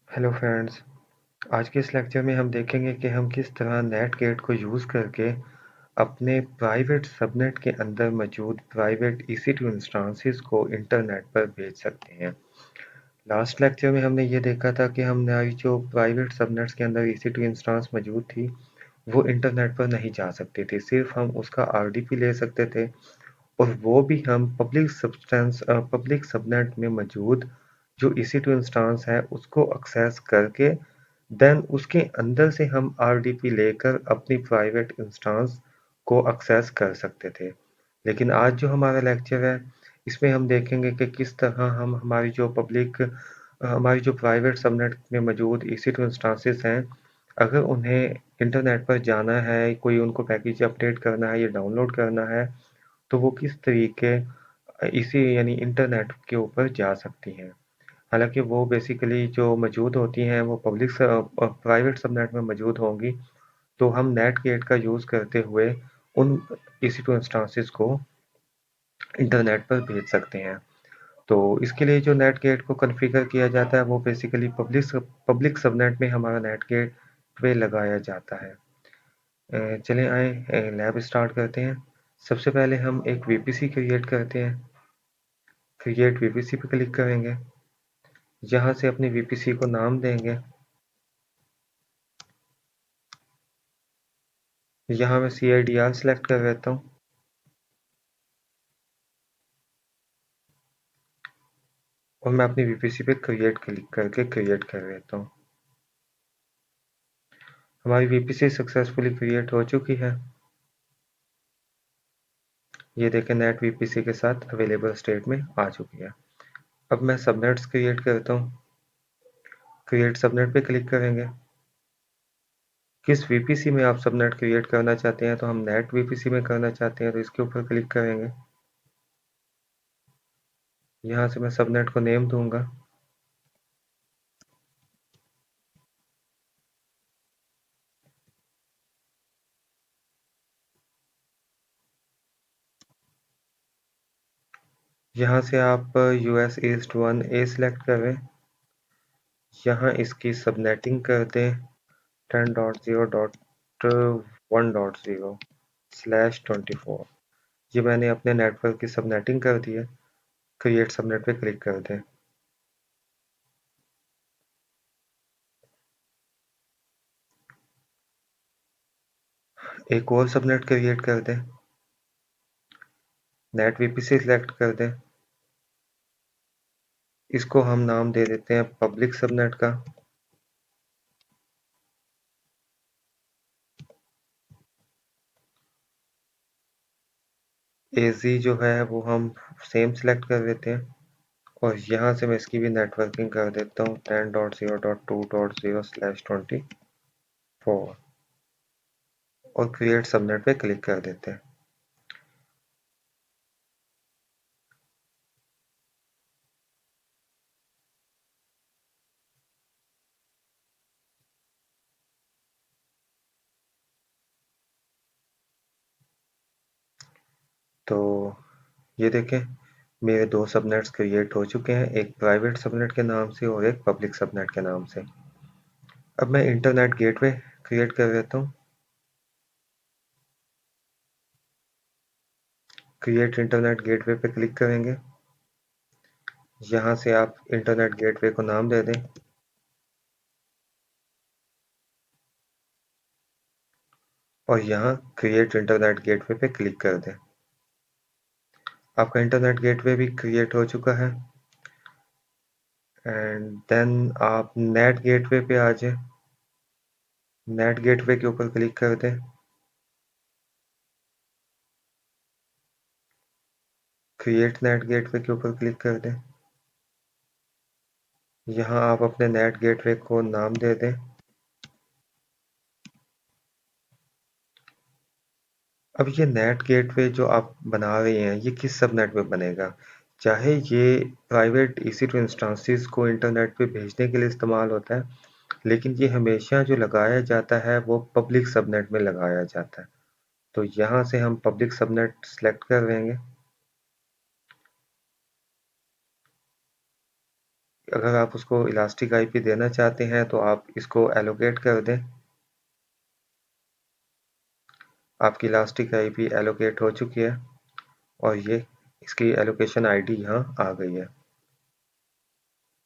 Hello friends. आज के इस लेक्चर में हम देखेंगे कि हम किस तरह नेट गेट को यूज़ करके अपने प्राइवेट सबनेट के अंदर मौजूद प्राइवेट EC2 इंस्टांसेस को इंटरनेट पर भेज सकते हैं। लास्ट लेक्चर में हमने ये देखा था कि हमारी जो प्राइवेट सबनेट्स के अंदर EC2 इंस्टांस मौजूद थी वो इंटरनेट पर नहीं जा सकती थी, सिर्फ हम उसका RDP ले सकते थे और वो भी हम पब्लिक सबनेट में मौजूद जो EC2 इंस्टांस है उसको एक्सेस करके देन उसके अंदर से हम RDP लेकर अपनी प्राइवेट इंस्टांस को एक्सेस कर सकते थे। लेकिन आज जो हमारा लेक्चर है इसमें हम देखेंगे कि किस तरह हम हमारी जो प्राइवेट सबनेट में मौजूद EC2 इंस्टांसेस हैं, अगर उन्हें इंटरनेट पर जाना है, कोई उनको पैकेज अपडेट करना है या डाउनलोड करना है, तो वो किस तरीके इसी यानी इंटरनेट के ऊपर जा सकती हैं। हालांकि वो बेसिकली जो मौजूद होती हैं वो प्राइवेट सबनेट में मौजूद होंगी, तो हम नेट गेट का यूज़ करते हुए उन EC2 इंस्टांसेस को इंटरनेट पर भेज सकते हैं। तो इसके लिए जो नेट गेट को कॉन्फ़िगर किया जाता है वो बेसिकली पब्लिक सबनेट में हमारा नेट गेट पे लगाया जाता है। चलें आए लैब स्टार्ट करते हैं। सबसे पहले हम एक VPC क्रिएट करते हैं। क्रिएट VPC पे क्लिक करेंगे। यहाँ से अपनी VPC को नाम देंगे। यहाँ मैं CIDR सेलेक्ट कर लेता हूँ और मैं अपनी VPC पे क्रिएट क्लिक करके क्रिएट कर लेता हूँ। हमारी VPC सक्सेसफुली क्रिएट हो चुकी है। ये देखें नेट VPC के साथ अवेलेबल स्टेट में आ चुकी है। अब मैं सबनेट्स क्रिएट करता हूँ। क्रिएट सबनेट पे क्लिक करेंगे। किस VPC में आप सबनेट क्रिएट करना चाहते हैं, तो हम नेट VPC में करना चाहते हैं तो इसके ऊपर क्लिक करेंगे। यहाँ से मैं सबनेट को नेम दूंगा। यहाँ से आप US East 1A सेलेक्ट करें। यहाँ इसकी सबनेटिंग कर दें 10.0.1.0/24। ये मैंने अपने नेटवर्क की सबनेटिंग कर दी है। क्रिएट सबनेट पे क्लिक कर दें। एक और सबनेट क्रिएट कर दें। नेट VPC सिलेक्ट कर दें। इसको हम नाम दे देते हैं पब्लिक सबनेट का। AZ जो है वो हम सेम सिलेक्ट कर देते हैं और यहाँ से मैं इसकी भी नेटवर्किंग कर देता हूँ 10.0.2.0/24 और क्रिएट सबनेट पे क्लिक कर देते हैं। तो ये देखें मेरे दो सबनेट्स क्रिएट हो चुके हैं, एक प्राइवेट सबनेट के नाम से और एक पब्लिक सबनेट के नाम से। अब मैं इंटरनेट गेटवे क्रिएट कर देता हूँ। क्रिएट इंटरनेट गेटवे पे क्लिक करेंगे। यहाँ से आप इंटरनेट गेटवे को नाम दे दें और यहाँ क्रिएट इंटरनेट गेटवे पे क्लिक कर दें। आपका इंटरनेट गेटवे भी क्रिएट हो चुका है एंड देन आप नेट गेटवे पे आ जाएं। नेट गेटवे के ऊपर क्लिक कर दें। क्रिएट नेट गेटवे के ऊपर क्लिक कर दें। यहाँ आप अपने नेट गेटवे को नाम दे दें। अब ये नेट गेटवे जो आप बना रहे हैं ये किस सबनेट में बनेगा? चाहे ये प्राइवेट EC2 इंस्टांसेस को इंटरनेट पे भेजने के लिए इस्तेमाल होता है, लेकिन ये हमेशा जो लगाया जाता है वो पब्लिक सबनेट में लगाया जाता है। तो यहाँ से हम पब्लिक सबनेट सेलेक्ट कर लेंगे। अगर आप उसको इलास्टिक आईपी देना चाहते हैं तो आप इसको एलोकेट कर दें। आपकी इलास्टिक आईपी एलोकेट हो चुकी है और ये इसकी एलोकेशन आईडी यहाँ आ गई है।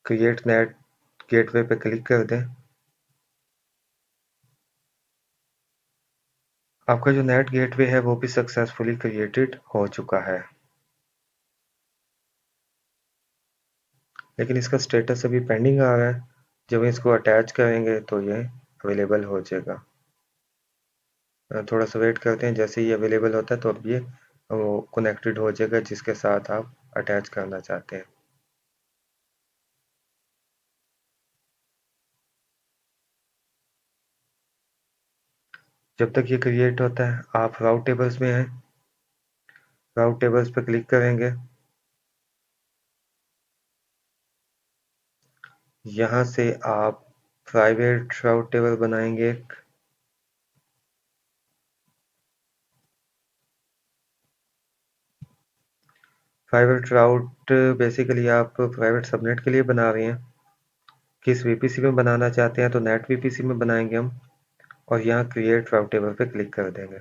क्रिएट नेट गेटवे पे क्लिक कर दें। आपका जो नेट गेटवे है वो भी सक्सेसफुली क्रिएटेड हो चुका है, लेकिन इसका स्टेटस अभी पेंडिंग आ रहा है। जब इसको अटैच करेंगे तो ये अवेलेबल हो जाएगा। थोड़ा सा वेट करते हैं, जैसे ही अवेलेबल होता है तो अब ये वो कनेक्टेड हो जाएगा जिसके साथ आप अटैच करना चाहते हैं। जब तक ये क्रिएट होता है आप राउट टेबल्स में हैं। राउट टेबल्स पर क्लिक करेंगे। यहाँ से आप प्राइवेट राउट टेबल बनाएंगे एक। प्राइवेट राउट बेसिकली आप प्राइवेट सबनेट के लिए बना रहे हैं। किस वीपीसी में बनाना चाहते हैं तो नेट वीपीसी में बनाएंगे हम, और यहाँ क्रिएट राउट टेबल पे क्लिक कर देंगे।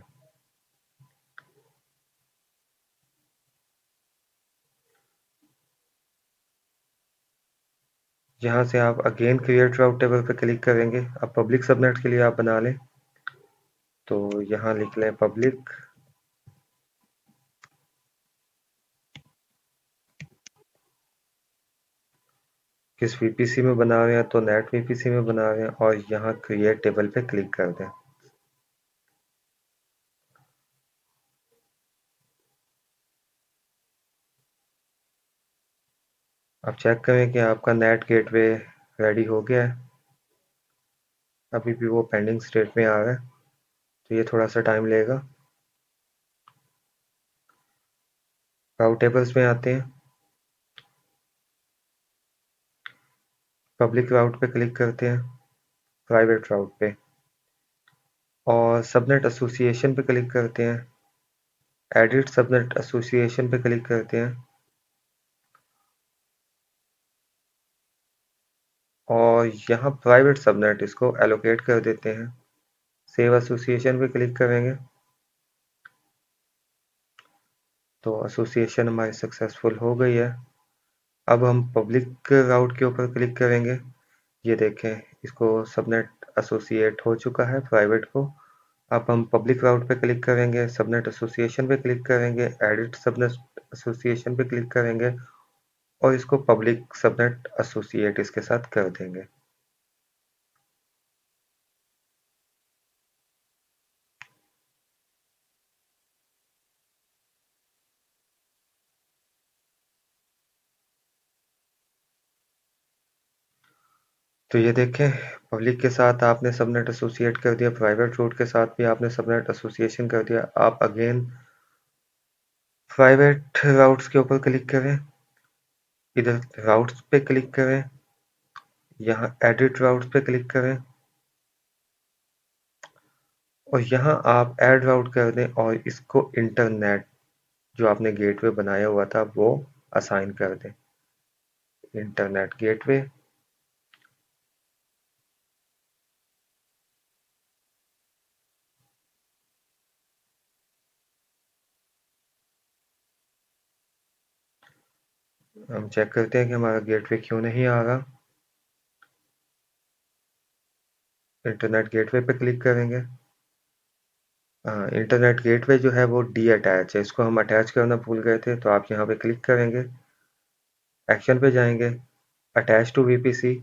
यहाँ से आप अगेन क्रिएट राउट टेबल पे क्लिक करेंगे। अब पब्लिक सबनेट के लिए आप बना लें, तो यहाँ लिख लें पब्लिक। किस वीपीसी में बना रहे हैं तो नेट वीपीसी में बना रहे हैं, और यहाँ क्रिएट टेबल पे क्लिक कर दें। अब चेक करें कि आपका नेट गेटवे रेडी हो गया है। अभी भी वो पेंडिंग स्टेट में आ रहा है, तो ये थोड़ा सा टाइम लेगा। राउट टेबल्स में आते हैं, पब्लिक राउट पे क्लिक करते हैं, प्राइवेट राउट पे, और सबनेट एसोसिएशन पे क्लिक करते हैं। एडिट सबनेट एसोसिएशन पे क्लिक करते हैं, और यहाँ प्राइवेट सबनेट इसको एलोकेट कर देते हैं। सेव एसोसिएशन पे क्लिक करेंगे तो एसोसिएशन हमारी सक्सेसफुल हो गई है। अब हम पब्लिक राउट के ऊपर क्लिक करेंगे। ये देखें, इसको सबनेट एसोसिएट हो चुका है प्राइवेट को। अब हम पब्लिक राउट पे क्लिक करेंगे, सबनेट एसोसिएशन पे क्लिक करेंगे, एडिट सबनेट एसोसिएशन पे क्लिक करेंगे, और इसको पब्लिक सबनेट एसोसिएट इसके साथ कर देंगे। तो ये देखें, पब्लिक के साथ आपने सबनेट एसोसिएट कर दिया, प्राइवेट रूट के साथ भी आपने सबनेट एसोसिएशन कर दिया। आप अगेन प्राइवेट राउट्स के ऊपर क्लिक करें, इधर राउट्स पे क्लिक करें, यहाँ एडिट राउट्स पे क्लिक करें, और यहाँ आप ऐड राउट कर दें और इसको इंटरनेट जो आपने गेटवे बनाया हुआ था वो असाइन कर दें। Internet gateway. हम चेक करते हैं कि हमारा गेटवे क्यों नहीं आ रहा। इंटरनेट गेटवे पे क्लिक करेंगे। इंटरनेट गेटवे जो है वो डी अटैच है, इसको हम अटैच करना भूल गए थे, तो आप यहाँ पे क्लिक करेंगे, एक्शन पे जाएंगे, अटैच टू वीपीसी।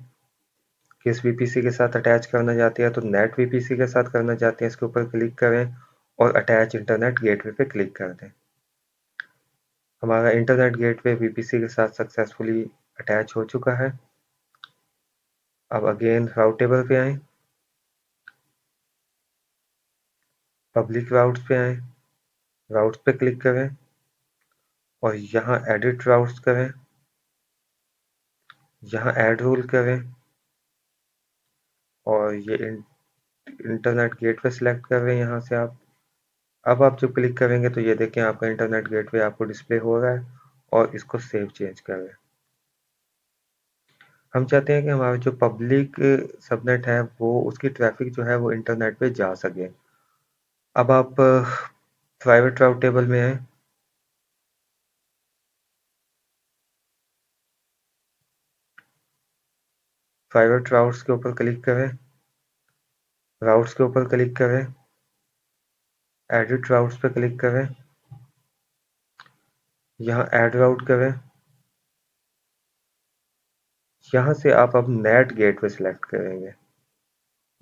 किस वीपीसी के साथ अटैच करना चाहते हैं तो नेट वीपीसी के साथ करना चाहते हैं, इसके ऊपर क्लिक करें और अटैच इंटरनेट गेटवे पे क्लिक कर दें। हमारा इंटरनेट गेटवे वीपीसी के साथ सक्सेसफुली अटैच हो चुका है। अब अगेन राउट टेबल पे आए, पब्लिक राउट्स पे आए, राउट्स पे क्लिक करें और यहाँ एडिट राउट्स करें, यहाँ ऐड रूल करें, और ये इंटरनेट गेटवे सिलेक्ट कर रहे हैं यहाँ से आप। अब आप जब क्लिक करेंगे तो ये देखें आपका इंटरनेट गेटवे आपको डिस्प्ले हो रहा है, और इसको सेव चेंज कर रहे हैं। हम चाहते हैं कि हमारा जो पब्लिक सबनेट है वो उसकी ट्रैफिक जो है वो इंटरनेट पे जा सके। अब आप प्राइवेट राउट टेबल में हैं। प्राइवेट राउट्स के ऊपर क्लिक करें। राउट्स के ऊपर क्लिक करें। एडिट राउट्स पे क्लिक करें। यहाँ ऐड राउट करें। यहाँ से आप अब नेट गेटवे सेलेक्ट करेंगे।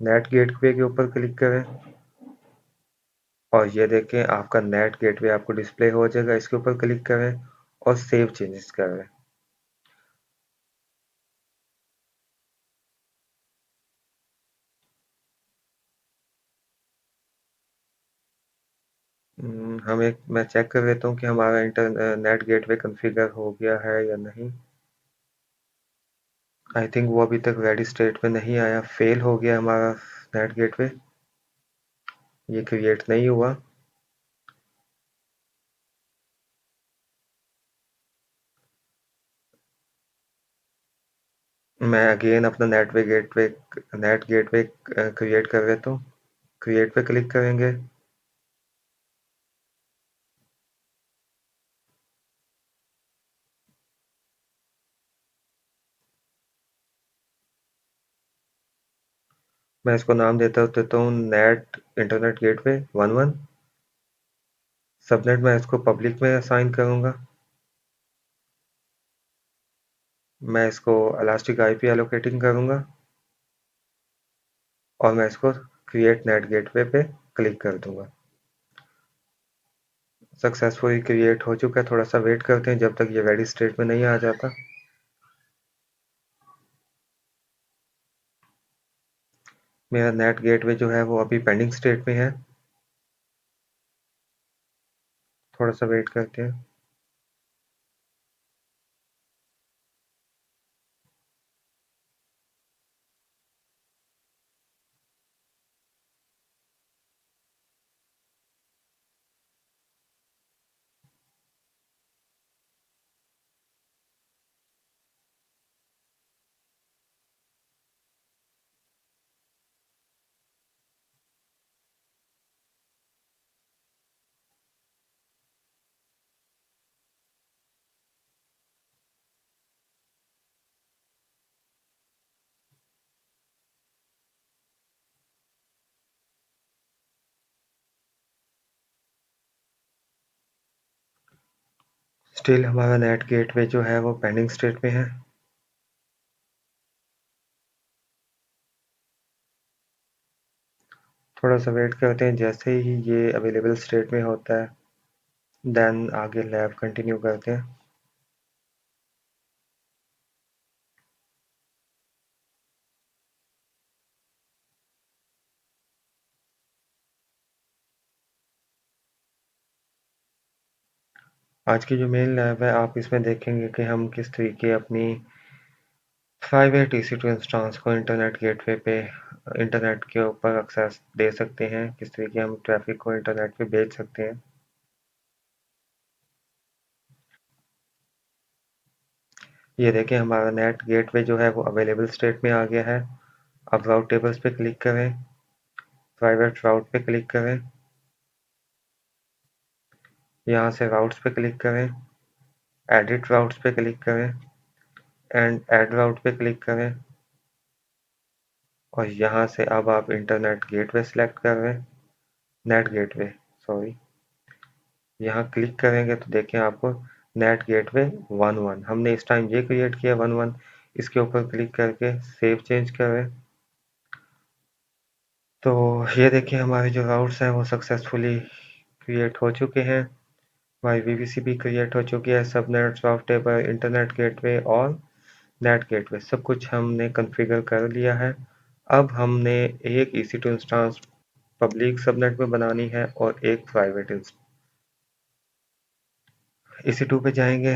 नेट गेटवे के ऊपर क्लिक करें और ये देखें आपका नेट गेटवे आपको डिस्प्ले हो जाएगा। इसके ऊपर क्लिक करें और सेव चेंजेस करें। मैं चेक कर लेता हूँ कि हमारा इंटरनेट गेटवे कॉन्फ़िगर हो गया है या नहीं। आई थिंक वो अभी तक रेडी स्टेट में नहीं आया, फेल हो गया हमारा नेट गेटवे, ये क्रिएट नहीं हुआ। मैं अगेन अपना नेट गेटवे क्रिएट कर लेता हूँ। क्रिएट पे क्लिक करेंगे। मैं इसको नाम देता हूँ नेट इंटरनेट गेटवे 11। सबनेट मैं इसको पब्लिक में असाइन करूँगा। मैं इसको इलास्टिक आईपी एलोकेटिंग करूँगा और मैं इसको क्रिएट नेट गेटवे पे क्लिक कर दूंगा। सक्सेसफुली क्रिएट हो चुका है। थोड़ा सा वेट करते हैं जब तक ये रेडी स्टेट में नहीं आ जाता। मेरा नेट गेटवे जो है वो अभी पेंडिंग स्टेट में है। थोड़ा सा वेट करते हैं। स्टिल हमारा नेट गेटवे जो है वो पेंडिंग स्टेट में है। थोड़ा सा वेट करते हैं। जैसे ही ये अवेलेबल स्टेट में होता है देन आगे लैब कंटिन्यू करते हैं। आज की जो मेन लैब है आप इसमें देखेंगे कि हम किस तरीके अपनी प्राइवेट EC2 इंस्टेंस को इंटरनेट गेटवे पे इंटरनेट के ऊपर एक्सेस दे सकते हैं, किस तरीके हम ट्रैफिक को इंटरनेट पे भेज सकते हैं। ये देखें हमारा नेट गेटवे जो है वो अवेलेबल स्टेट में आ गया है। अब राउट टेबल्स पे क्लिक करें। प्राइवेट राउट पे क्लिक करें। यहाँ से राउट्स पे क्लिक करें। एडिट राउट्स पे क्लिक करें एंड ऐड राउट पे क्लिक करें और यहाँ से अब आप इंटरनेट गेटवे सेलेक्ट कर रहे हैं। Net gateway, sorry. यहाँ क्लिक करेंगे तो देखें आपको नेट गेटवे 11 हमने इस टाइम ये क्रिएट किया 11। इसके ऊपर क्लिक करके सेव चेंज करें तो ये देखिए हमारे जो राउट्स हैं वो सक्सेसफुली क्रिएट हो चुके हैं। हमारी VPC भी क्रिएट हो चुकी है। सबनेट, राउट टेबल, इंटरनेट गेटवे और नेट गेटवे सब कुछ हमने कॉन्फ़िगर कर लिया है। अब हमने एक EC2 इंस्टेंस पब्लिक सबनेट में बनानी है और एक प्राइवेट EC2 पे जाएंगे।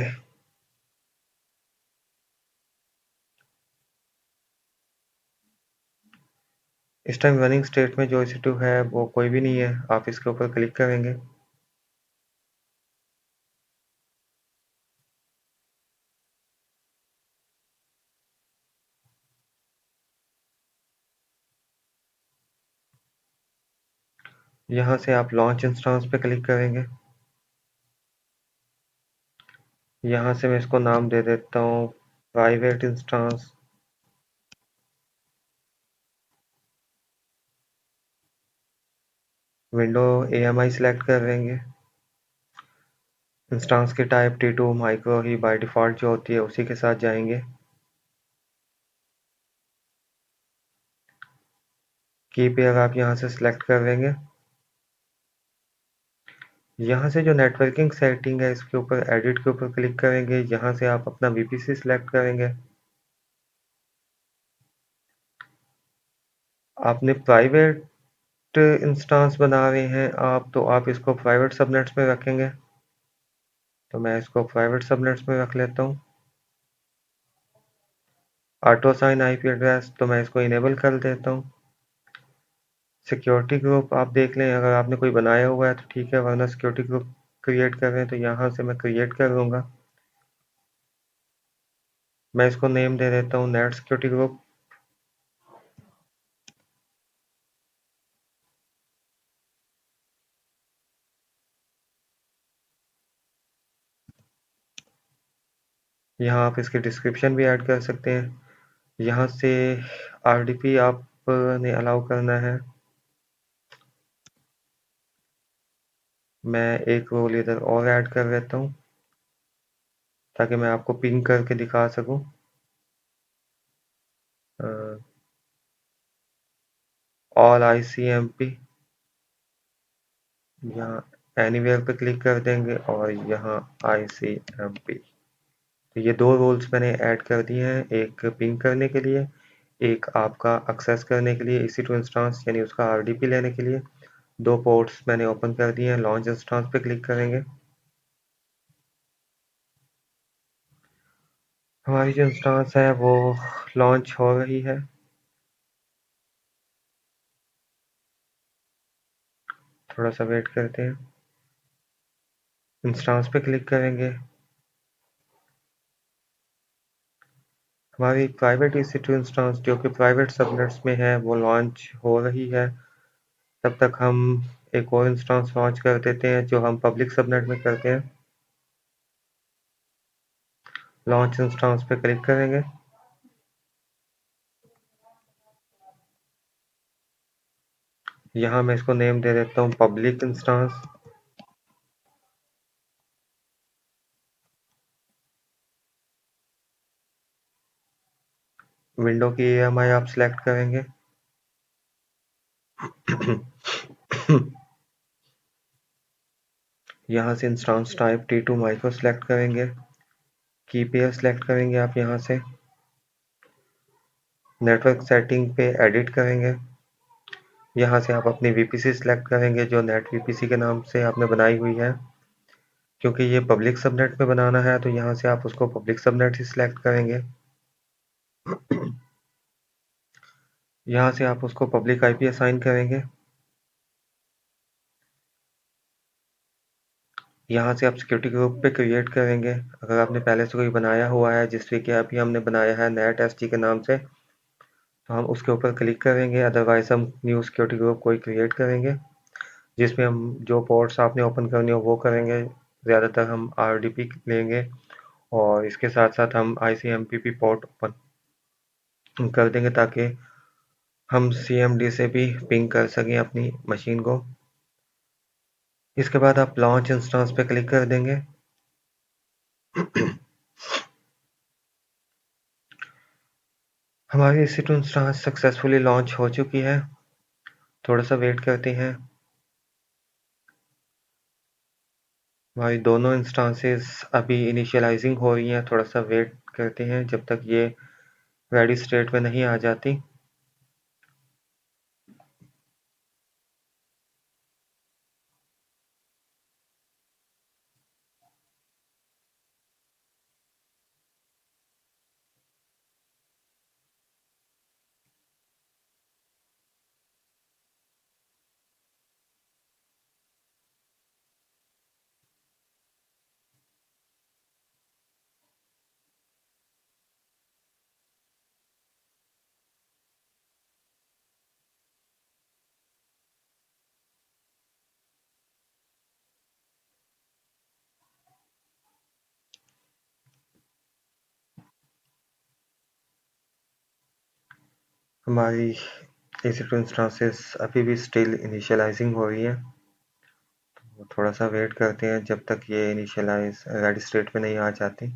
इस टाइम रनिंग स्टेट में जो EC2 है वो कोई भी नहीं है। आप इसके ऊपर क्लिक करेंगे। यहाँ से आप लॉन्च इंस्टेंस पे क्लिक करेंगे। यहाँ से मैं इसको नाम दे देता हूँ private instance. Window AMI select कर लेंगे। इंस्टेंस की type T2 micro he by default जो होती है उसी के साथ जाएंगे। की पेयर आप यहाँ से सिलेक्ट कर लेंगे। यहाँ से जो नेटवर्किंग सेटिंग है इसके ऊपर एडिट के ऊपर क्लिक करेंगे। यहाँ से आप अपना VPC सिलेक्ट करेंगे। आपने प्राइवेट इंस्टेंस बना रहे हैं आप, तो आप इसको प्राइवेट सबनेट्स में रखेंगे। तो मैं इसको प्राइवेट सबनेट्स में रख लेता हूँ। ऑटो साइन IP एड्रेस तो मैं इसको इनेबल कर देता हूँ। सिक्योरिटी ग्रुप आप देख लें, अगर आपने कोई बनाया हुआ है तो ठीक है, वरना सिक्योरिटी ग्रुप क्रिएट कर रहे हैं तो यहाँ से मैं क्रिएट कर लूँगा। मैं इसको नेम दे देता हूँ नेट सिक्योरिटी ग्रुप। यहाँ आप इसकी डिस्क्रिप्शन भी ऐड कर सकते हैं। यहाँ से RDP आपने अलाउ करना है। मैं एक रोल इधर और ऐड कर देता हूँ ताकि मैं आपको पिंग करके दिखा सकूँ। ऑल ICMP, यहाँ एनीवेयर पे क्लिक कर देंगे और यहाँ ICMP। तो ये दो रोल्स मैंने ऐड कर दिए हैं, एक पिंग करने के लिए, एक आपका एक्सेस करने के लिए EC2 इंस्टेंस यानी उसका RDP लेने के लिए। दो पोर्ट्स मैंने ओपन कर दिए हैं। लॉन्च इंस्टेंस पे क्लिक करेंगे। हमारी जो इंस्टेंस है वो लॉन्च हो रही है। थोड़ा सा वेट करते हैं। इंस्टेंस पे क्लिक करेंगे। हमारी प्राइवेट EC2 इंस्टेंस जो कि प्राइवेट सबनेट्स में है वो लॉन्च हो रही है। तब तक हम एक और इंस्टेंस लॉन्च कर देते हैं जो हम पब्लिक सबनेट में करते हैं। लॉन्च इंस्टेंस पे क्लिक करेंगे। यहाँ मैं इसको नेम दे देता हूँ पब्लिक इंस्टेंस। विंडो की AMI आप सिलेक्ट करेंगे। यहाँ से instance type T2 micro select करेंगे। की पेयर सिलेक्ट करेंगे आप यहाँ से। नेटवर्क सेटिंग पे एडिट करेंगे। यहाँ से आप अपनी VPC सिलेक्ट करेंगे जो नेट VPC के नाम से आपने बनाई हुई है। क्योंकि ये पब्लिक सबनेट में बनाना है तो यहाँ से आप उसको पब्लिक सबनेट ही सिलेक्ट करेंगे। यहाँ से आप उसको पब्लिक IP असाइन करेंगे। यहाँ से आप सिक्योरिटी ग्रुप पे क्रिएट करेंगे। अगर आपने पहले से कोई बनाया हुआ है, जिस तरीके अभी हमने बनाया है नेट ST के नाम से, तो हम उसके ऊपर क्लिक करेंगे। अदरवाइज हम न्यू सिक्योरिटी ग्रुप कोई क्रिएट करेंगे जिसमें हम जो पोर्ट्स आपने ओपन करनी हो वो करेंगे। ज़्यादातर हम RDP लेंगे और इसके साथ साथ हम ICMP पोर्ट ओपन कर देंगे ताकि हम CMD से भी पिंग कर सकें अपनी मशीन को। इसके बाद आप लॉन्च इंस्टेंस पे क्लिक कर देंगे। हमारी EC2 इंस्टेंस सक्सेसफुली लॉन्च हो चुकी है। थोड़ा सा वेट करते हैं। हमारी दोनों इंस्टेंसेस अभी इनिशियलाइजिंग हो रही हैं। थोड़ा सा वेट करते हैं जब तक ये रेडी स्टेट में नहीं आ जाती। हमारी EC2 इंस्टांसेस अभी भी स्टिल इनिशियलाइजिंग हो रही है, तो थोड़ा सा वेट करते हैं जब तक ये इनिशियलाइज रेडी स्टेट में नहीं आ जाती।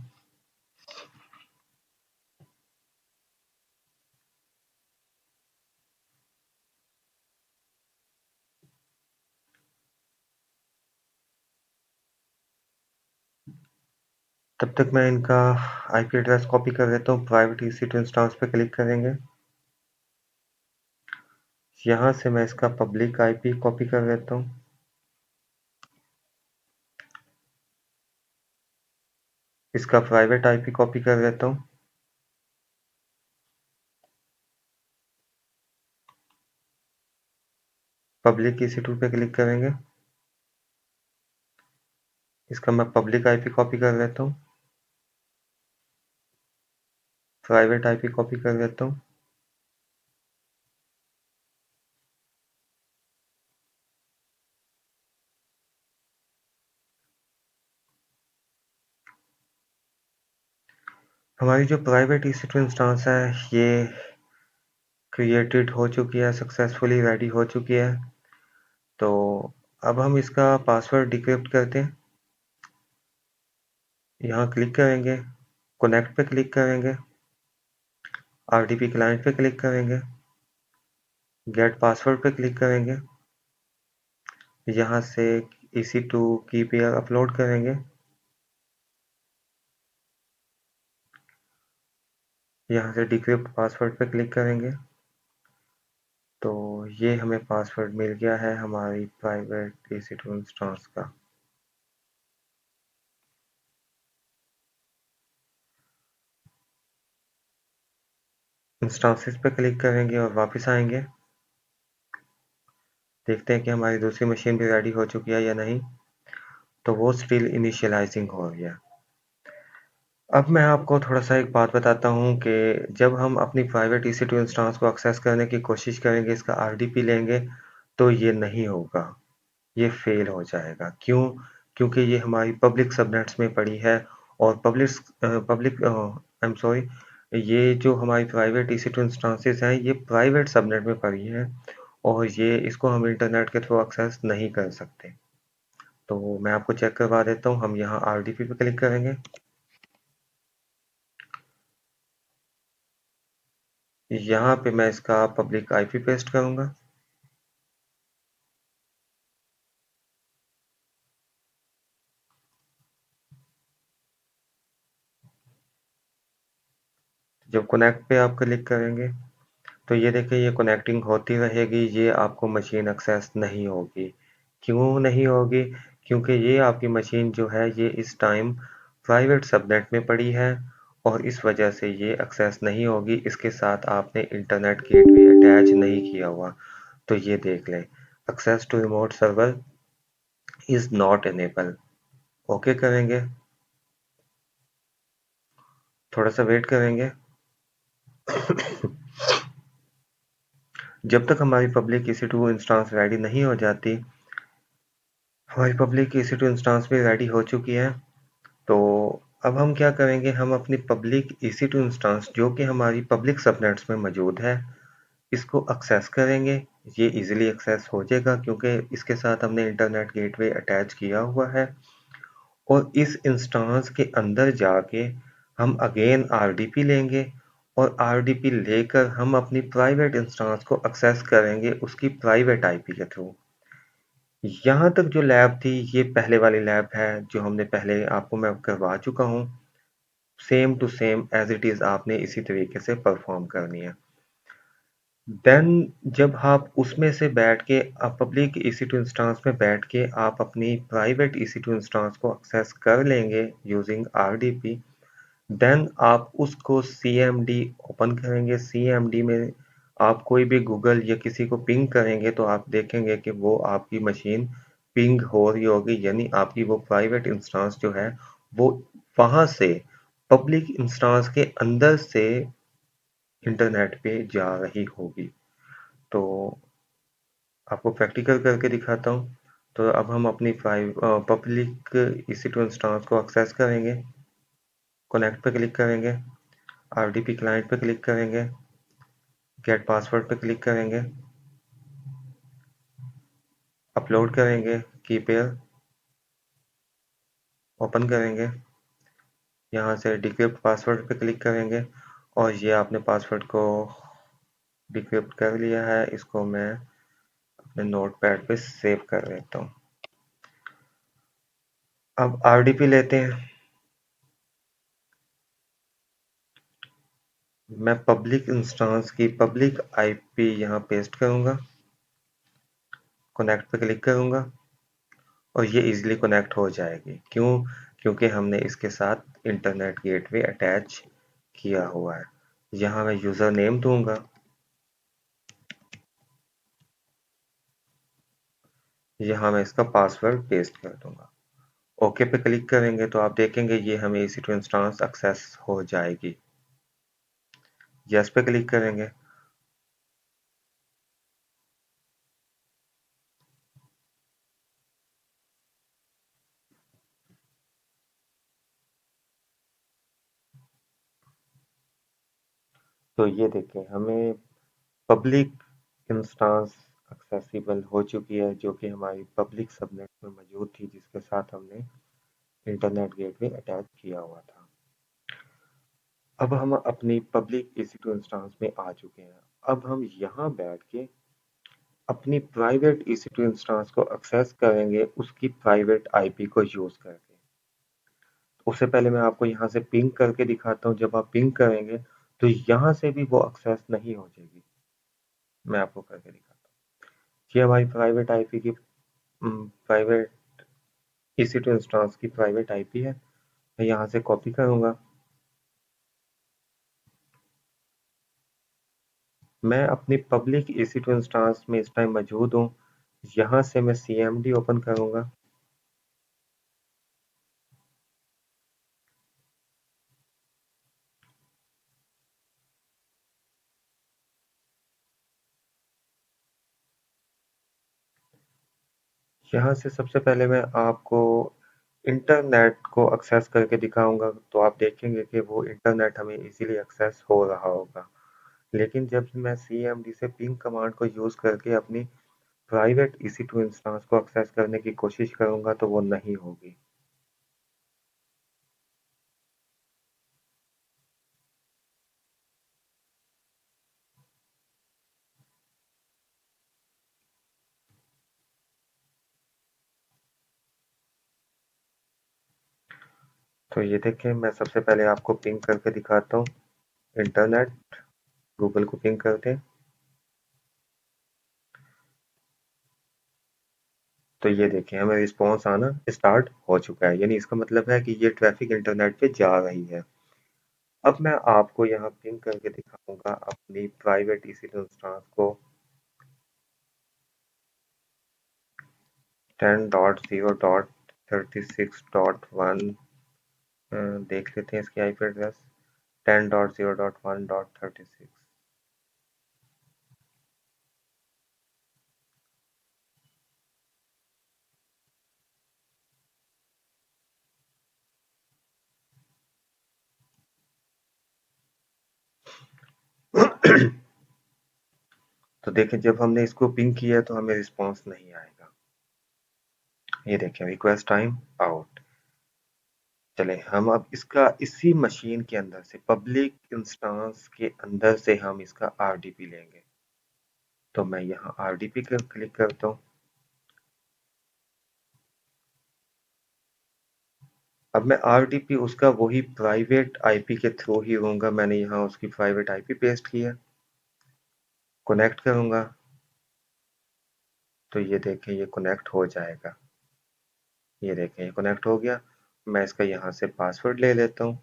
तब तक मैं इनका IP एड्रेस कॉपी कर देता हूँ। प्राइवेट EC2 इंस्टांस पे क्लिक करेंगे, यहाँ से मैं इसका पब्लिक IP कॉपी कर देता हूँ। इसका प्राइवेट IP कॉपी कर देता हूँ। पब्लिक EC2 पे क्लिक करेंगे, इसका मैं पब्लिक IP कॉपी कर देता हूँ, प्राइवेट IP कॉपी कर देता हूँ। हमारी जो प्राइवेट EC2 इंस्टांस है ये क्रिएटेड हो चुकी है, सक्सेसफुली रेडी हो चुकी है। तो अब हम इसका पासवर्ड डिक्रिप्ट करते हैं। यहाँ क्लिक करेंगे, कनेक्ट पे क्लिक करेंगे, RDP क्लाइंट पे क्लिक करेंगे, गेट पासवर्ड पे क्लिक करेंगे, यहाँ से EC2 की पेयर अपलोड करेंगे, यहाँ से डिक्रिप्ट पासवर्ड पे क्लिक करेंगे। तो ये हमें पासवर्ड मिल गया है हमारी प्राइवेट EC2 इंस्टांस का। इंस्टांसेस पे क्लिक करेंगे और वापस आएंगे, देखते हैं कि हमारी दूसरी मशीन भी रेडी हो चुकी है या नहीं। तो वो स्टिल इनिशियलाइजिंग हो गया। अब मैं आपको थोड़ा सा एक बात बताता हूँ कि जब हम अपनी प्राइवेट EC2 इंस्टांस को एक्सेस करने की कोशिश करेंगे, इसका RDP लेंगे, तो ये नहीं होगा, ये फेल हो जाएगा। क्यों? क्योंकि ये हमारी पब्लिक सबनेट्स में पड़ी है और पब्लिक आई एम सॉरी, ये जो हमारी प्राइवेट EC2 इंस्टांसेस हैं ये प्राइवेट सबनेट में पड़ी हैं और ये इसको हम इंटरनेट के थ्रू एक्सेस नहीं कर सकते। तो मैं आपको चेक करवा देता हूँ। हम यहाँ RDP पे क्लिक करेंगे, यहाँ पे मैं इसका पब्लिक IP पेस्ट करूँगा, जब कनेक्ट पे आप क्लिक करेंगे तो ये देखिए ये कनेक्टिंग होती रहेगी, ये आपको मशीन एक्सेस नहीं होगी। क्यों नहीं होगी? क्योंकि ये आपकी मशीन जो है ये इस टाइम प्राइवेट सबनेट में पड़ी है और इस वजह से ये एक्सेस नहीं होगी। इसके साथ आपने इंटरनेट गेटवे अटैच नहीं किया हुआ। तो ये देख लें, access to remote server is not enable. Okay करेंगे, थोड़ा सा वेट करेंगे। जब तक हमारी पब्लिक EC2 इंस्टांस रेडी नहीं हो जाती, हमारी पब्लिक EC2 इंस्टांस भी रेडी हो चुकी है। तो अब हम क्या करेंगे, हम अपनी पब्लिक EC2 इंस्टांस जो कि हमारी पब्लिक सबनेट्स में मौजूद है इसको एक्सेस करेंगे। ये इजीली एक्सेस हो जाएगा क्योंकि इसके साथ हमने इंटरनेट गेटवे अटैच किया हुआ है। और इस इंस्टांस के अंदर जाके हम अगेन RDP लेंगे और RDP लेकर हम अपनी प्राइवेट इंस्टांस को एक्सेस करेंगे उसकी प्राइवेट IP के थ्रू। यहाँ तक जो लैब थी ये पहले वाली लैब है जो हमने पहले आपको मैं करवा चुका हूँ। Same to same as it is आपने इसी तरीके से परफॉर्म करनी है। देन जब आप उसमें से बैठ के आप पब्लिक EC2 इंस्टांस में बैठ के आप अपनी प्राइवेट EC2 इंस्टांस को एक्सेस कर लेंगे यूजिंग RDP। देन आप उसको CMD ओपन करेंगे। CMD में आप कोई भी गूगल या किसी को पिंग करेंगे तो आप देखेंगे कि वो आपकी मशीन पिंग हो रही होगी, यानी आपकी वो प्राइवेट इंस्टांस जो है वो वहां से पब्लिक इंस्टांस के अंदर से इंटरनेट पे जा रही होगी। तो आपको प्रैक्टिकल करके दिखाता हूँ। तो अब हम अपनी पब्लिक EC2 इंस्टांस को एक्सेस करेंगे, कनेक्ट पे क्लिक करेंगे, RDP क्लाइंट पे क्लिक करेंगे, गेट पासवर्ड पे क्लिक करेंगे, अपलोड करेंगे की पेयर, ओपन करेंगे, यहाँ से डिक्रिप्ट पासवर्ड पे क्लिक करेंगे और ये आपने पासवर्ड को डिक्रिप्ट कर लिया है। इसको मैं अपने नोटपैड पे सेव कर लेता हूँ। अब आरडीपी लेते हैं। मैं पब्लिक इंस्टेंस की पब्लिक आईपी यहाँ पेस्ट करूँगा, कनेक्ट पे क्लिक करूँगा और ये इजीली कनेक्ट हो जाएगी। क्यों? क्योंकि हमने इसके साथ इंटरनेट गेटवे अटैच किया हुआ है। यहाँ मैं यूज़र नेम दूंगा, यहाँ मैं इसका पासवर्ड पेस्ट कर दूंगा। ओके पे क्लिक करेंगे तो आप देखेंगे ये हमें EC2 इंस्टेंस एक्सेस हो जाएगी। यस पे क्लिक करेंगे, तो ये देखें हमें पब्लिक इंस्टेंस एक्सेसिबल हो चुकी है, जो कि हमारी पब्लिक सबनेट में मौजूद थी, जिसके साथ हमने इंटरनेट गेटवे अटैच किया हुआ था। अब हम अपनी पब्लिक EC2 इंस्टेंस में आ चुके हैं। अब हम यहाँ बैठ के अपनी प्राइवेट EC2 इंस्टेंस को एक्सेस करेंगे उसकी प्राइवेट आईपी को यूज करके। उससे पहले मैं आपको यहाँ से पिंग करके दिखाता हूँ। जब आप पिंग करेंगे तो यहाँ से भी वो एक्सेस नहीं हो जाएगी। मैं आपको करके दिखाता हूँ। ये हमारी प्राइवेट आईपी की प्राइवेट EC2 इंस्टेंस की प्राइवेट आईपी है। मैं यहाँ से कॉपी करूँगा। मैं अपनी पब्लिक EC2 इंस्टेंस में इस टाइम मौजूद हूँ। यहाँ से मैं CMD ओपन करूँगा। यहाँ से सबसे पहले मैं आपको इंटरनेट को एक्सेस करके दिखाऊंगा, तो आप देखेंगे कि वो इंटरनेट हमें इजीली एक्सेस हो रहा होगा। लेकिन जब मैं CMD से पिंग कमांड को यूज़ करके अपनी प्राइवेट EC2 इंस्टेंस को एक्सेस करने की कोशिश करूंगा तो वो नहीं होगी। तो ये देखें, मैं सबसे पहले आपको पिंग करके दिखाता हूँ। इंटरनेट, गूगल को पिंग करते हैं। तो ये देखें हमें रिस्पॉन्स आना स्टार्ट हो चुका है, यानी इसका मतलब है कि ये ट्रैफिक इंटरनेट पे जा रही है। अब मैं आपको यहाँ पिंग करके दिखाऊंगा अपनी प्राइवेट EC2 इंस्टेंस को 10.0.36.1। देख लेते हैं इसकी आईपी एड्रेस 10.0.1.36। तो देखें जब हमने इसको पिंग किया तो हमें रिस्पॉन्स नहीं आएगा। ये देखें रिक्वेस्ट टाइम आउट। चले हम अब इसका इसी मशीन के अंदर से पब्लिक इंस्टेंस के अंदर से हम इसका आरडीपी लेंगे। तो मैं यहाँ आरडीपी पर क्लिक करता हूँ। अब मैं आरडीपी उसका वही प्राइवेट आईपी के थ्रू ही लूंगा। मैंने यहाँ उसकी प्राइवेट आईपी पेस्ट की है, कनेक्ट करूंगा तो ये देखें ये कनेक्ट हो जाएगा। ये देखें ये कनेक्ट हो गया। मैं इसका यहाँ से पासवर्ड ले लेता हूँ।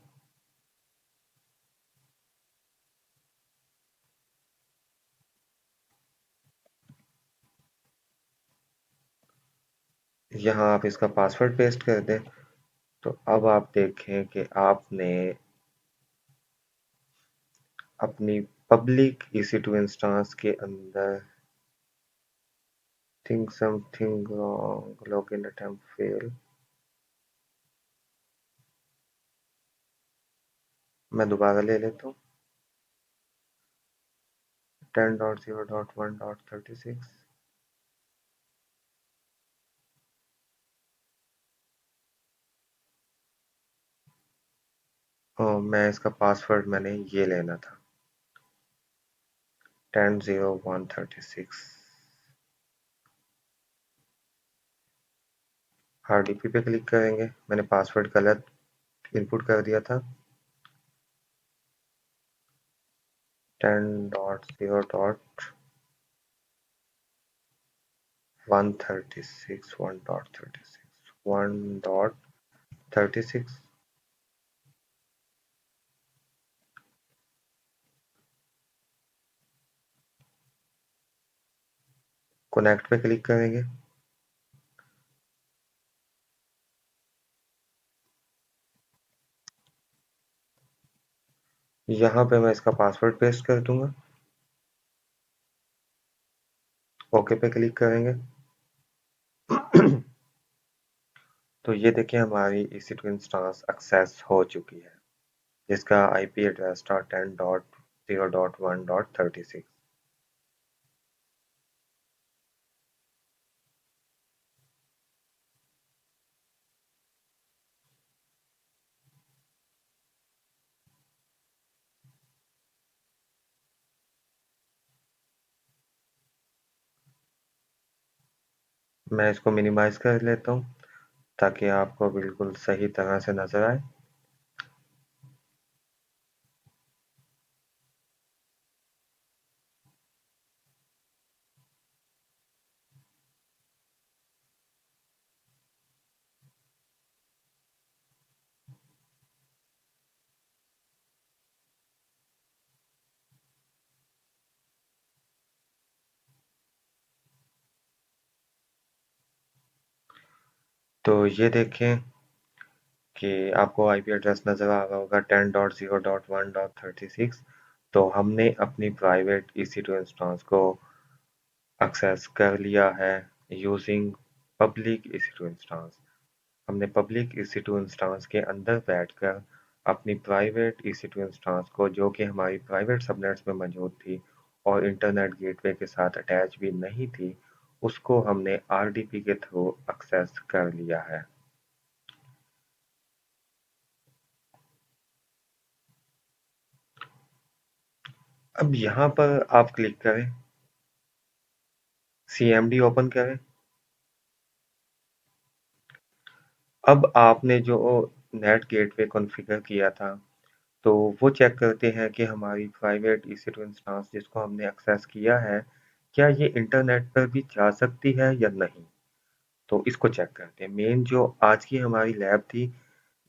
यहाँ आप इसका पासवर्ड पेस्ट कर दें। तो अब आप देखें कि आपने अपनी पब्लिक EC2 इंस्टेंस के अंदर think something wrong, login attempt fail. मैं दोबारा ले लेता हूँ। 10.0.1.36। मैं इसका पासवर्ड मैंने ये लेना था, 10.0.1.36। RDP पे क्लिक करेंगे, मैंने पासवर्ड गलत इनपुट कर दिया था। 10.0.136, 1.36, 1.36। कनेक्ट पे क्लिक करेंगे। यहाँ पे मैं इसका पासवर्ड पेस्ट कर दूंगा। ओके पे क्लिक करेंगे। तो ये देखिए हमारी EC2 इंस्टेंस एक्सेस हो चुकी है, जिसका IP एड्रेस था 10.0.1.36। मैं इसको मिनिमाइज कर लेता हूँ ताकि आपको बिल्कुल सही तरह से नजर आए। तो ये देखें कि आपको IP एड्रेस नजर आ रहा होगा 10.0.1.36। तो हमने अपनी प्राइवेट EC2 इंस्टेंस को एक्सेस कर लिया है यूजिंग पब्लिक EC2 इंस्टेंस। हमने पब्लिक EC2 इंस्टेंस के अंदर बैठकर अपनी प्राइवेट EC2 इंस्टेंस को, जो कि हमारी प्राइवेट सबनेट्स में मौजूद थी और इंटरनेट गेटवे के साथ अटैच भी नहीं थी, उसको हमने RDP के थ्रू एक्सेस कर लिया है। अब यहाँ पर आप क्लिक करें, CMD ओपन करें। अब आपने जो नेट गेटवे कॉन्फ़िगर किया था, तो वो चेक करते हैं कि हमारी प्राइवेट EC2 इंस्टेंस जिसको हमने एक्सेस किया है, क्या ये इंटरनेट पर भी जा सकती है या नहीं? तो इसको चेक करते हैं। मेन जो आज की हमारी लैब थी,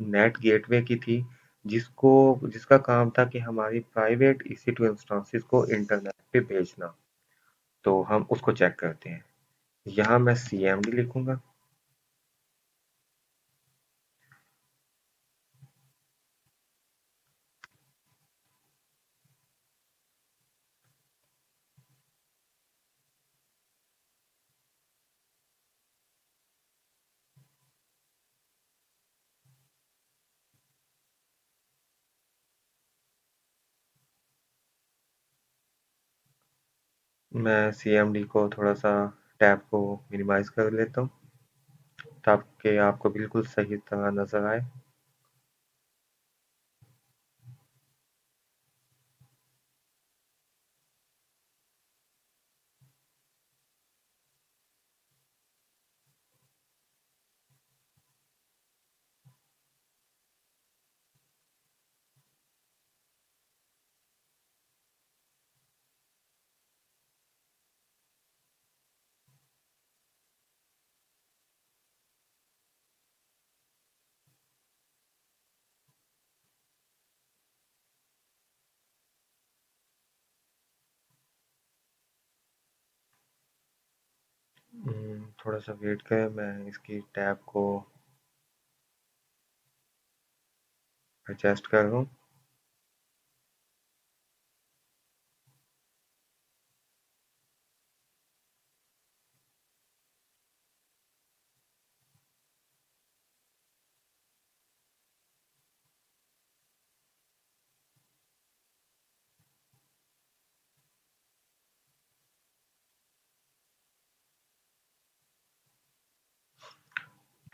नेट गेटवे की थी, जिसका काम था कि हमारी प्राइवेट EC2 इंस्टेंसेस को इंटरनेट पे भेजना। तो हम उसको चेक करते हैं। यहाँ मैं CMD लिखूंगा। मैं CMD को थोड़ा सा टैब को मिनिमाइज कर लेता हूँ ताकि आपको बिल्कुल सही तरह नजर आए। थोड़ा सा वेट करें, मैं इसकी टैब को एडजस्ट कर रहा हूँ।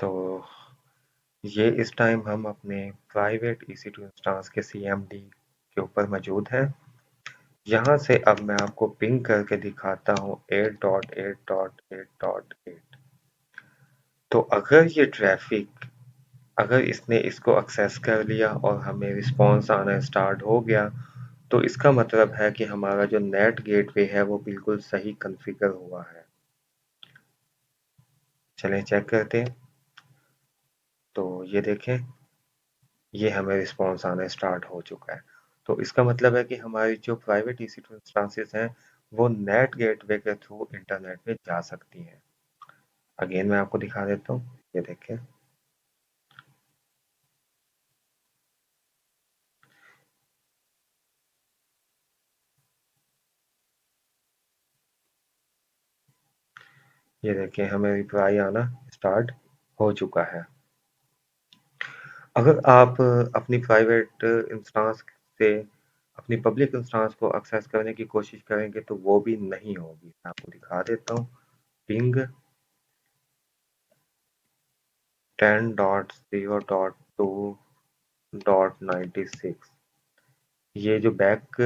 तो ये इस टाइम हम अपने प्राइवेट EC2 इंस्टेंस के CMD के ऊपर मौजूद हैं। यहाँ से अब मैं आपको पिंग करके दिखाता हूँ 8.8.8.8। तो अगर ये ट्रैफिक, अगर इसने इसको एक्सेस कर लिया और हमें रिस्पॉन्स आना स्टार्ट हो गया, तो इसका मतलब है कि हमारा जो नेट गेटवे है वो बिल्कुल सही कॉन्फ़िगर हुआ है। चलें चेक करते हैं। तो ये देखें, ये हमें रिस्पॉन्स आना स्टार्ट हो चुका है। तो इसका मतलब है कि हमारी जो प्राइवेट EC2 इंस्टेंसेस हैं वो नेट गेटवे के थ्रू इंटरनेट पे जा सकती हैं। अगेन मैं आपको दिखा देता हूँ, ये देखें। ये देखें, हमें रिप्लाई आना स्टार्ट हो चुका है। अगर आप अपनी प्राइवेट इंस्टेंस से अपनी पब्लिक इंस्टेंस को एक्सेस करने की कोशिश करेंगे तो वो भी नहीं होगी। मैं आपको दिखा देता हूँ। पिंग 10.0.2.96, ये जो बैक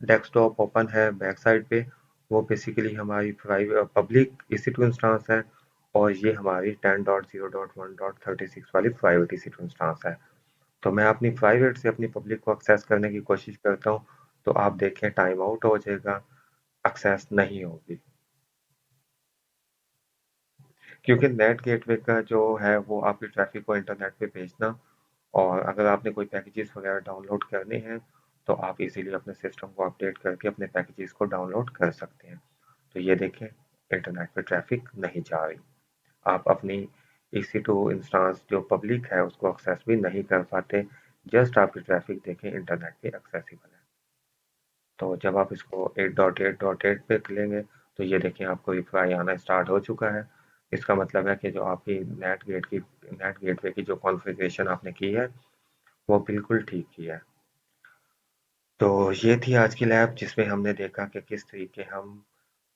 डेस्कटॉप ओपन है बैक साइड पे, वो बेसिकली हमारी प्राइवेट पब्लिक EC2 इंस्टेंस है, और ये हमारी 10.0.1.36 वाली प्राइवेट EC2 इंस्टेंस है। तो मैं अपनी प्राइवेट से अपनी पब्लिक को एक्सेस करने की कोशिश करता हूँ, तो आप देखें टाइम आउट हो जाएगा, एक्सेस नहीं होगी, क्योंकि नेट गेटवे का जो है वो आपकी ट्रैफिक को इंटरनेट पे भेजना, और अगर आपने कोई पैकेजेस वगैरह डाउनलोड करने हैं तो आप इजीली अपने सिस्टम को अपडेट करके अपने पैकेजेस को डाउनलोड कर सकते हैं। तो ये देखें, इंटरनेट पे ट्रैफिक नहीं जा रही। आप अपनी EC2 इंस्टेंस जो पब्लिक है उसको एक्सेस भी नहीं कर पाते, जस्ट आपकी ट्रैफिक देखें इंटरनेट पे एक्सेसिबल है। तो जब आप इसको 8.8.8 पे खोलेंगे तो ये देखिए आपको रिप्लाई आना स्टार्ट हो चुका है। इसका मतलब है कि जो आपकी नेट गेटवे की जो कॉन्फ़िगरेशन आपने की है वो बिल्कुल ठीक की है। तो ये थी आज की लैब जिसमें हमने देखा कि किस तरीके हम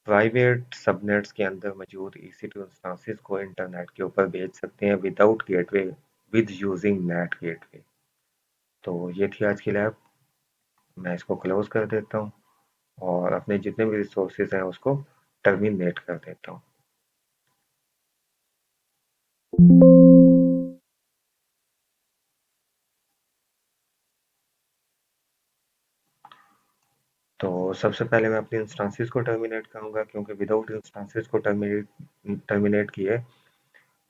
प्राइवेट सबनेट्स के अंदर मौजूद EC2 इंस्टेंसेस को इंटरनेट के ऊपर भेज सकते हैं without gateway, with using net gateway. तो ये थी आज की लैब। मैं इसको क्लोज कर देता हूँ और अपने जितने भी रिसोर्सेज हैं उसको टर्मिनेट कर देता हूँ। तो सबसे पहले मैं अपने इंस्टेंसेस को टर्मिनेट करूँगा, क्योंकि विदाउट इंस्टेंसेस को टर्मिनेट किए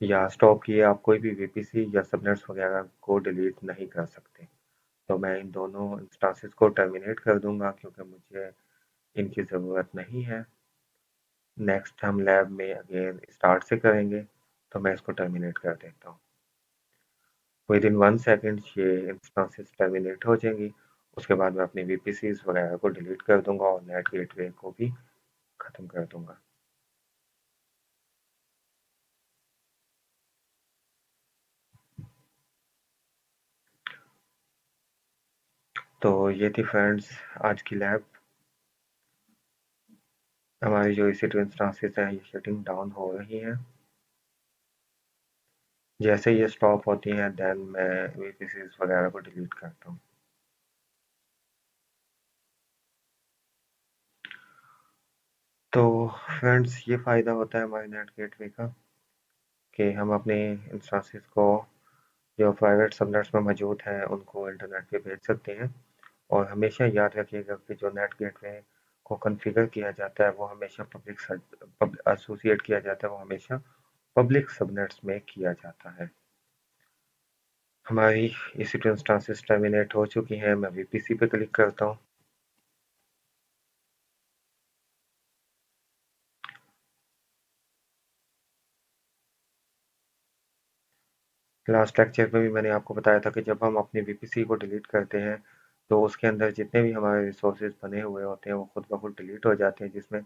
या स्टॉप किए आप कोई भी VPC या सबनेट्स वगैरह को डिलीट नहीं कर सकते। तो मैं इन दोनों इंस्टेंसेस को टर्मिनेट कर दूंगा क्योंकि मुझे इनकी ज़रूरत नहीं है। नेक्स्ट हम लैब में अगेन स्टार्ट से करेंगे, तो मैं इसको टर्मिनेट कर देता हूँ। विद इन 1 सेकंड ये इंस्टेंसेस टर्मिनेट हो जाएंगी। उसके बाद मैं अपनी VPCs वगैरह को डिलीट कर दूंगा और नेट गेटवे को भी ख़त्म कर दूंगा। तो ये थी फ्रेंड्स आज की लैब। हमारी जो EC2 इंस्टेंसेस हैं ये शटिंग डाउन हो रही हैं। जैसे ये स्टॉप होती हैं देन मैं VPCs वगैरह को डिलीट करता हूँ। तो फ्रेंड्स ये फ़ायदा होता है हमारे नेट गेटवे का कि हम अपने इंस्टेंसेस को जो प्राइवेट सबनेट्स में मौजूद हैं उनको इंटरनेट पे भेज सकते हैं। और हमेशा याद रखिएगा कि जो नेट गेटवे को कॉन्फ़िगर किया जाता है वो हमेशा एसोसिएट किया जाता है, वो हमेशा पब्लिक सबनेट्स में किया जाता है। हमारी EC2 इंस्टेंसेस टर्मिनेट हो चुकी हैं। मैं VPC पे क्लिक करता हूँ। लास्ट लेक्चर में भी मैंने आपको बताया था कि जब हम अपनी VPC को डिलीट करते हैं तो उसके अंदर जितने भी हमारे रिसोर्सेज बने हुए होते हैं वो खुद ब खुद डिलीट हो जाते हैं, जिसमें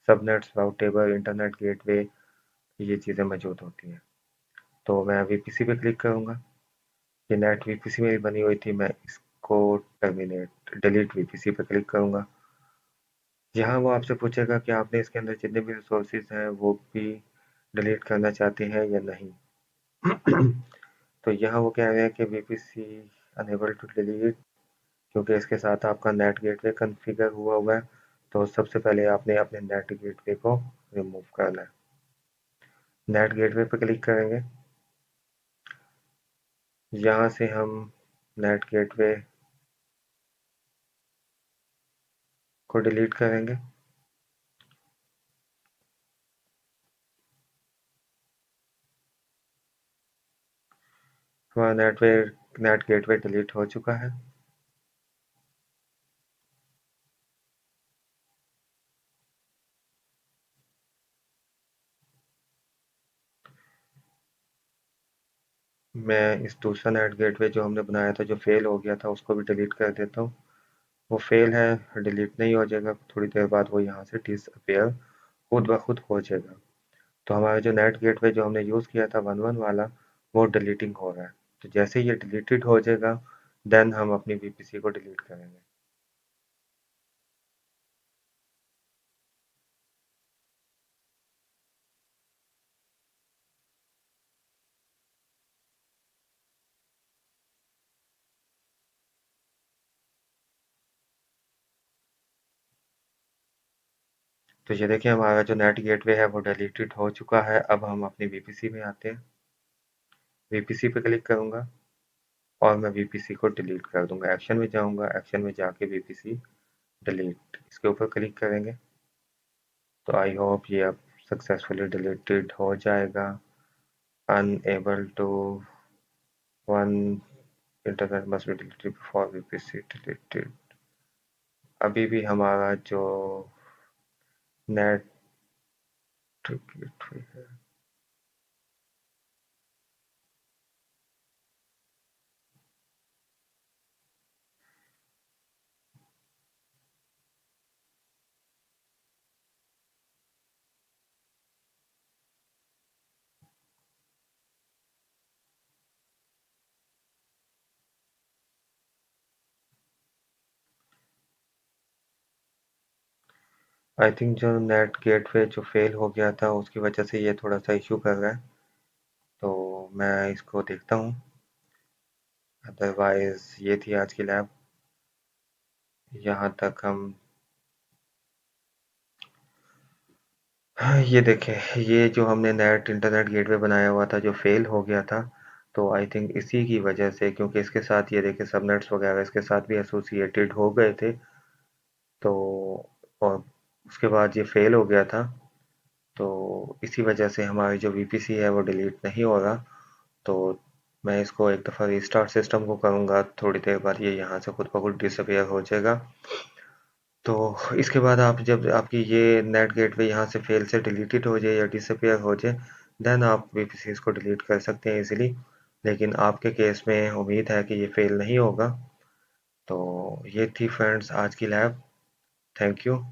सबनेट्स, राउट टेबल, इंटरनेट गेटवे, ये चीज़ें मौजूद होती हैं। तो मैं VPC पे क्लिक करूँगा। ये नेट VPC मेरी बनी हुई थी, मैं इसको टर्मिनेट डिलीट VPC पे क्लिक करूँगा। यहाँ वो आपसे पूछेगा कि आपने इसके अंदर जितने भी रिसोर्सेज हैं वो भी डिलीट करना चाहते हैं या नहीं। तो यहाँ वो कह रहे हैं कि वीपीसी अनेबल टू डिलीट, क्योंकि इसके साथ आपका नेट गेटवे कॉन्फ़िगर हुआ है। तो सबसे पहले आपने अपने नेट गेटवे को रिमूव करना है। नेट गेटवे पे क्लिक करेंगे। यहाँ से हम नेट गेटवे को डिलीट करेंगे। हमारा नेट गेटवे डिलीट हो चुका है। मैं इस दूसरा नेट गेटवे जो हमने बनाया था, जो फेल हो गया था, उसको भी डिलीट कर देता हूँ। वो फेल है, डिलीट नहीं हो जाएगा, थोड़ी देर बाद वो यहाँ से डिसअपेयर खुद ब खुद हो जाएगा। तो हमारा जो नेट गेटवे जो हमने यूज़ किया था 1.1 वाला, वो डिलीटिंग हो रहा है। तो जैसे ये डिलीटेड हो जाएगा, देन हम अपनी वीपीसी को डिलीट करेंगे। तो ये देखिए हमारा जो नेट गेटवे है वो डिलीटेड हो चुका है। अब हम अपनी वीपीसी में आते हैं। वीपीसी पे क्लिक करूंगा और मैं वीपीसी को डिलीट कर दूंगा। एक्शन में जाऊंगा, एक्शन में जाके वीपीसी डिलीट, इसके ऊपर क्लिक करेंगे। तो आई होप ये अब सक्सेसफुली डिलीटेड हो जाएगा। Unable to one internet must be deleted before VPC deleted. अभी भी हमारा जो नेट गेटवे है, आई थिंक जो नेट गेटवे जो फेल हो गया था उसकी वजह से ये थोड़ा सा इशू कर रहा है। तो मैं इसको देखता हूँ। अदरवाइज ये थी आज की लैब। यहाँ तक हम, हाँ, ये देखें, ये जो हमने नेट इंटरनेट गेटवे बनाया हुआ था जो फेल हो गया था, तो आई थिंक इसी की वजह से, क्योंकि इसके साथ ये देखें सबनेट्स वगैरह इसके साथ भी एसोसिएटेड हो गए थे। तो और उसके बाद ये फेल हो गया था। तो इसी वजह से हमारी जो वीपीसी है वो डिलीट नहीं हो रहा। तो मैं इसको एक दफ़ा रीस्टार्ट सिस्टम को करूँगा, थोड़ी देर बाद ये यहाँ से खुद ब खुद डिसअपेयर हो जाएगा। तो इसके बाद आप जब आपकी ये नेट गेटवे यहाँ से फेल से डिलीटेड हो जाए या डिसअपेयर हो जाए, देन आप वीपीसीज को डिलीट कर सकते हैं इजीली। लेकिन आपके केस में उम्मीद है कि ये फेल नहीं होगा। तो ये थी फ्रेंड्स आज की लैब। Thank you.